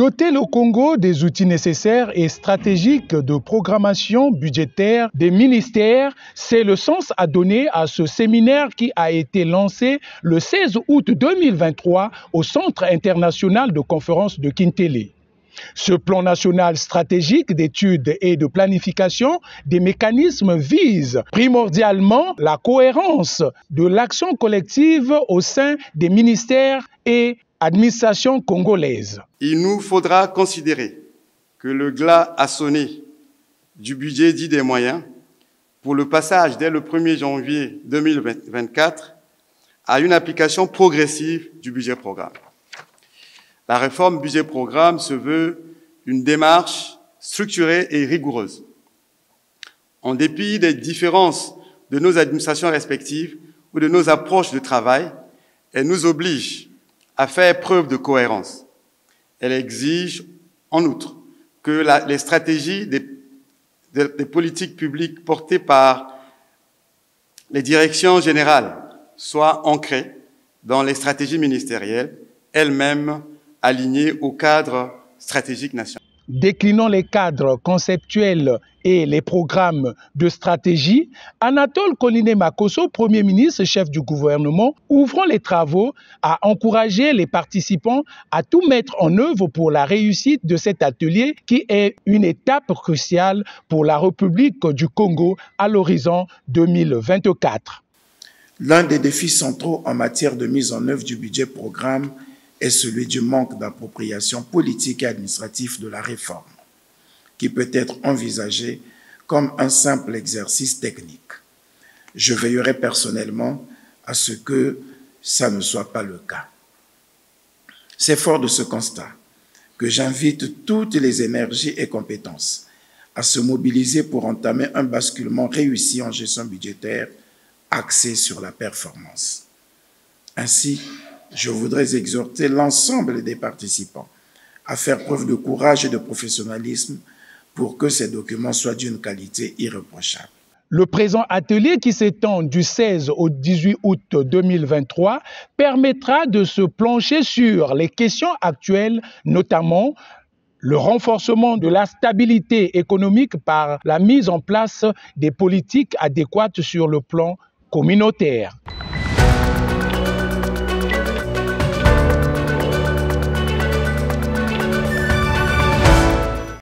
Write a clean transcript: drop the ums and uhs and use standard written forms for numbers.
Doter le Congo des outils nécessaires et stratégiques de programmation budgétaire des ministères, c'est le sens à donner à ce séminaire qui a été lancé le 16 août 2023 au Centre international de conférence de Kintélé. Ce plan national stratégique d'études et de planification des mécanismes vise primordialement la cohérence de l'action collective au sein des ministères et administrations congolaises. Il nous faudra considérer que le glas a sonné du budget dit des moyens pour le passage dès le 1er janvier 2024 à une application progressive du budget programme. La réforme budget-programme se veut une démarche structurée et rigoureuse. En dépit des différences de nos administrations respectives ou de nos approches de travail, elle nous oblige à faire preuve de cohérence. Elle exige, en outre, que les stratégies des politiques publiques portées par les directions générales soient ancrées dans les stratégies ministérielles, elles-mêmes alignées au cadre stratégique national. Déclinant les cadres conceptuels et les programmes de stratégie, Anatole Koliné-Makosso, Premier ministre, chef du gouvernement, ouvrant les travaux, a encouragé les participants à tout mettre en œuvre pour la réussite de cet atelier qui est une étape cruciale pour la République du Congo à l'horizon 2024. L'un des défis centraux en matière de mise en œuvre du budget programme est celui du manque d'appropriation politique et administrative de la réforme, qui peut être envisagé comme un simple exercice technique. Je veillerai personnellement à ce que ça ne soit pas le cas. C'est fort de ce constat que j'invite toutes les énergies et compétences à se mobiliser pour entamer un basculement réussi en gestion budgétaire axé sur la performance. Ainsi, je voudrais exhorter l'ensemble des participants à faire preuve de courage et de professionnalisme pour que ces documents soient d'une qualité irréprochable. Le présent atelier qui s'étend du 16 au 18 août 2023 permettra de se pencher sur les questions actuelles, notamment le renforcement de la stabilité économique par la mise en place des politiques adéquates sur le plan communautaire.